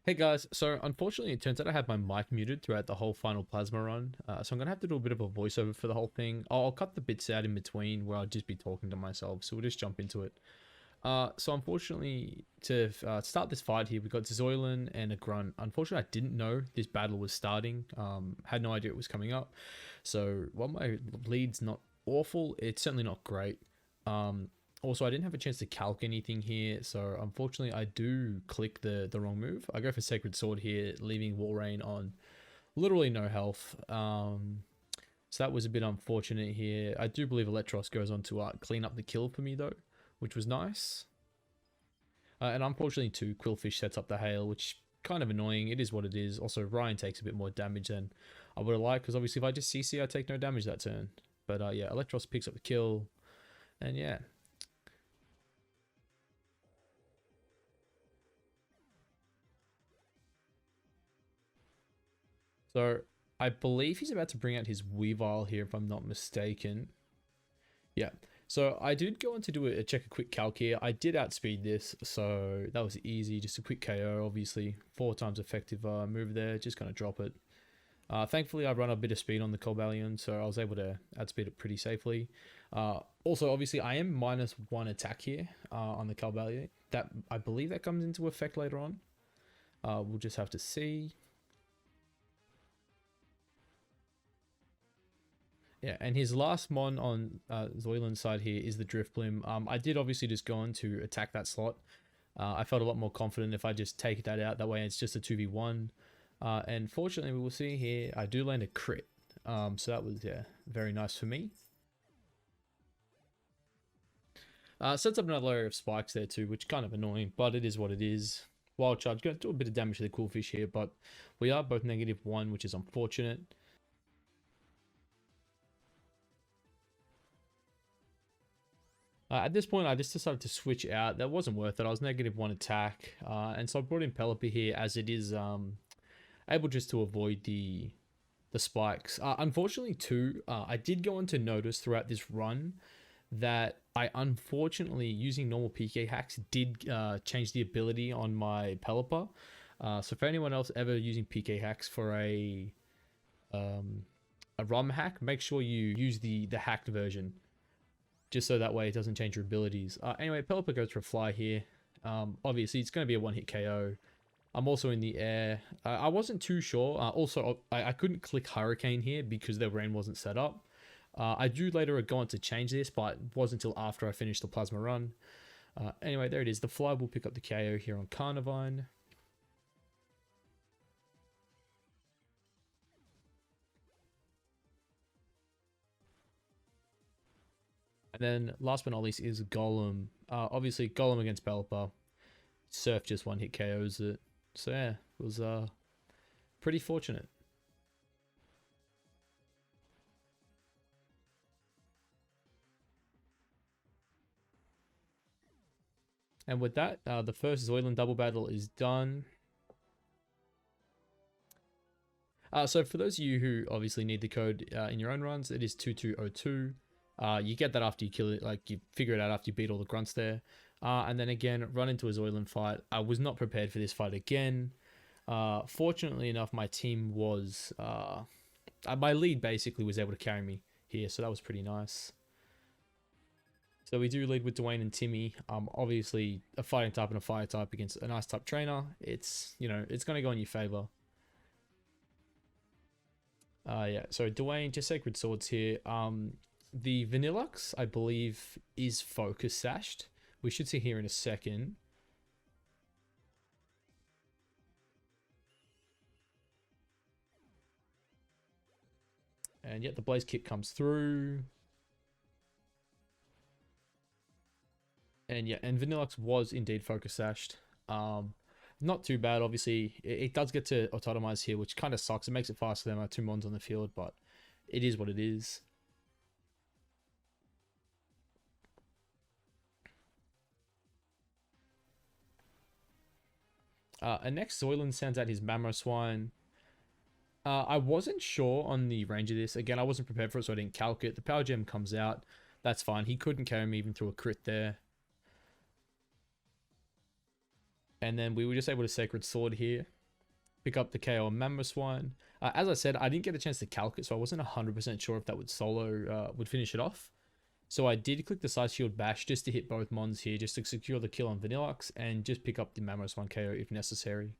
Hey guys, so unfortunately it turns out I had my mic muted throughout the whole final plasma run, so I'm gonna have to do a bit of a voiceover for the whole thing. I'll cut the bits out in between where I'll just be talking to myself, so we'll just jump into it. So unfortunately, to start this fight here, we got Zoylan and a Grunt. Unfortunately, I didn't know this battle was starting, had no idea it was coming up, so while my lead's not awful, it's certainly not great. Also, I didn't have a chance to calc anything here, so unfortunately I do click the wrong move. I go for Sacred Sword here, leaving Walrein on literally no health. So that was a bit unfortunate here. I do believe Electros goes on to clean up the kill for me though, which was nice. And unfortunately too, Quillfish sets up the hail, which kind of annoying. It is what it is. Also, Ryan takes a bit more damage than I would have liked, because obviously if I just CC, I take no damage that turn. But yeah, Electros picks up the kill, and yeah. So I believe he's about to bring out his Weavile here, if I'm not mistaken. Yeah. So I did go on to do a check a quick calc here. I did outspeed this, so that was easy. Just a quick KO, obviously. 4 times effective move there. Just gonna drop it. Thankfully, I run a bit of speed on the Cobalion, so I was able to outspeed it pretty safely. Also, obviously, I am -1 attack here on the Cobalion. That, I believe that comes into effect later on. We'll just have to see. Yeah, and his last mon on Zoylan's side here is the Driftblim. I did obviously just go on to attack that slot. I felt a lot more confident if I just take that out. That way it's just a 2v1. And fortunately, we will see here, I do land a crit. So that was, yeah, very nice for me. Sets up another layer of spikes there too, which is kind of annoying, but it is what it is. Wild Charge, going to do a bit of damage to the Quillfish here, but we are both -1, which is unfortunate. At this point, I just decided to switch out. That wasn't worth it. I was -1 attack. And so I brought in Pelipper here, as it is able just to avoid the spikes. Unfortunately, too, I did go on to notice throughout this run that I unfortunately, using normal PK hacks, did change the ability on my Pelipper. So for anyone else ever using PK hacks for a ROM hack, make sure you use the hacked version, just so that way it doesn't change your abilities. Anyway, Pelipper goes for a fly here. Obviously, it's going to be a one-hit KO. I'm also in the air. I wasn't too sure. Also, I couldn't click Hurricane here because the rain wasn't set up. I do later go on to change this, but it wasn't until after I finished the Plasma run. Anyway, there it is. The fly will pick up the KO here on Carnivine. And then last but not least is Golem. Obviously, Golem against Pelipper. Surf just one-hit KOs it. So yeah, it was pretty fortunate. And with that, the first Zoylan double battle is done. So for those of you who obviously need the code in your own runs, it is 2202. You get that after you kill it, like you figure it out after you beat all the grunts there. And then again, run into a Zoylan fight. I was not prepared for this fight again. Fortunately enough, my team was... my lead basically was able to carry me here, so that was pretty nice. So we do lead with Dwayne and Timmy. Obviously, a fighting type and a fire type against an ice type trainer. It's, you know, it's going to go in your favor. Yeah, so Dwayne, just Sacred Swords here. The Vanillux, I believe, is focus sashed. We should see here in a second. And yet the Blaze Kick comes through. And yeah, and Vanillux was indeed focus sashed. Not too bad, obviously. It does get to autotomize here, which kind of sucks. It makes it faster than my 2 mons on the field, but it is what it is. And next, Zoylan sends out his Mamoswine. I wasn't sure on the range of this. Again, I wasn't prepared for it, so I didn't calc it. The Power Gem comes out. That's fine. He couldn't carry me even through a crit there. And then we were just able to Sacred Sword here. pick up the KO on Mamoswine. As I said, I didn't get a chance to calc it, so I wasn't 100% sure if that would solo, would finish it off. So I did click the Side Shield Bash just to hit both mons here, just to secure the kill on Vanillux, and just pick up the Mamoswine KO if necessary.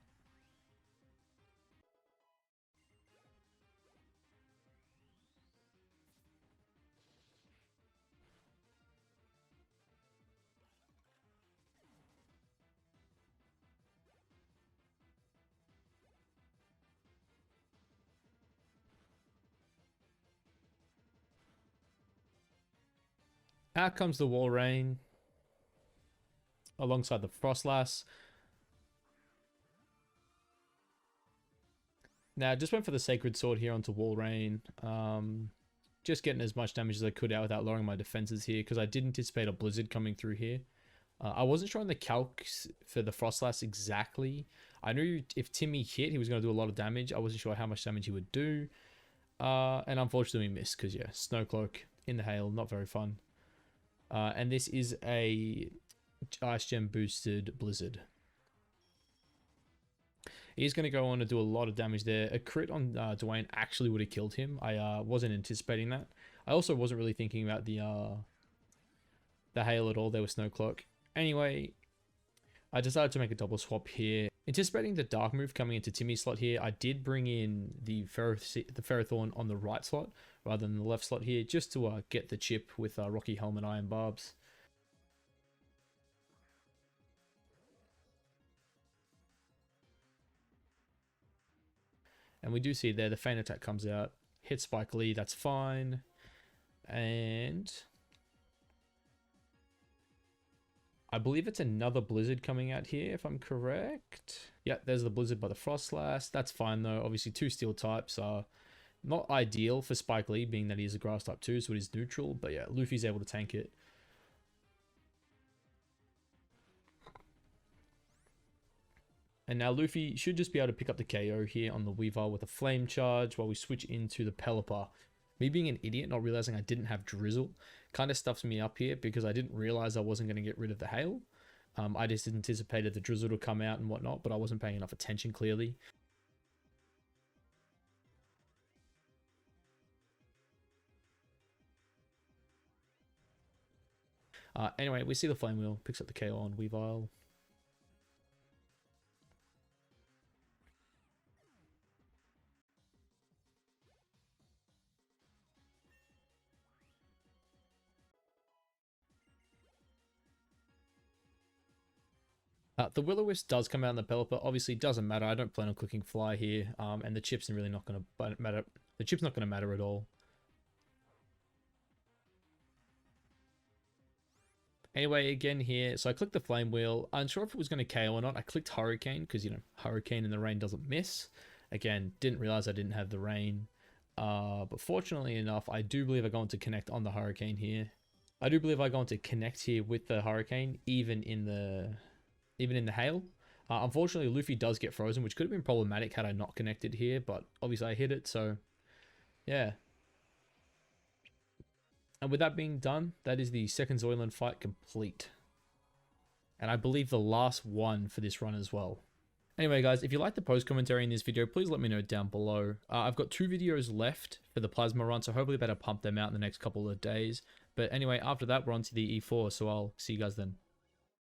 Out comes the Walrein alongside the Frostlass. Now, just went for the Sacred Sword here onto Walrein. Just getting as much damage as I could out without lowering my defenses here, because I did anticipate a Blizzard coming through here. I wasn't sure on the calcs for the Frostlass exactly. I knew if Timmy hit, he was going to do a lot of damage. I wasn't sure how much damage he would do. And unfortunately we missed, because yeah, Snowcloak in the hail, not very fun. And this is a Ice Gem boosted Blizzard. He's going to go on to do a lot of damage there. A crit on Dwayne actually would have killed him. I wasn't anticipating that. I also wasn't really thinking about the hail at all. There was Snowcloak. Anyway, I decided to make a double swap here. Anticipating the Dark move coming into Timmy's slot here, I did bring in the Ferrothorn on the right slot rather than the left slot here, just to get the chip with Rocky Helm and Iron Barbs. And we do see there the Feint Attack comes out, hits Spike Lee, that's fine. And I believe it's another Blizzard coming out here, if I'm correct. Yeah, there's the Blizzard by the Frostlass. That's fine though. Obviously, 2 Steel types are not ideal for Spike Lee, being that he is a Grass type too, so it is neutral. But yeah, Luffy's able to tank it. And now Luffy should just be able to pick up the KO here on the Weavile with a Flame Charge while we switch into the Pelipper. Me being an idiot, not realizing I didn't have Drizzle, kind of stuffs me up here because I didn't realize I wasn't going to get rid of the hail. I just anticipated the Drizzle to come out and whatnot, but I wasn't paying enough attention clearly. Anyway, we see the Flame Wheel, picks up the KO on Weavile. The Will-O-Wisp does come out in the Pelipper. Obviously, it doesn't matter. I don't plan on clicking Fly here, and the chip's really not going to matter. The chip's not going to matter at all. Anyway, again here, so I clicked the Flame Wheel. Unsure if it was going to KO or not. I clicked Hurricane because, you know, Hurricane in the rain doesn't miss. Again, didn't realize I didn't have the rain. But fortunately enough, I do believe I go on to connect on the Hurricane here. I do believe I go on to connect here with the Hurricane, even in the hail. Unfortunately, Luffy does get frozen, which could have been problematic had I not connected here, but obviously I hit it, so yeah. And with that being done, that is the second Zoyland fight complete. And I believe the last one for this run as well. Anyway, guys, if you like the post commentary in this video, please let me know down below. I've got 2 videos left for the Plasma run, so hopefully better pump them out in the next couple of days. But anyway, after that, we're on to the E4, so I'll see you guys then.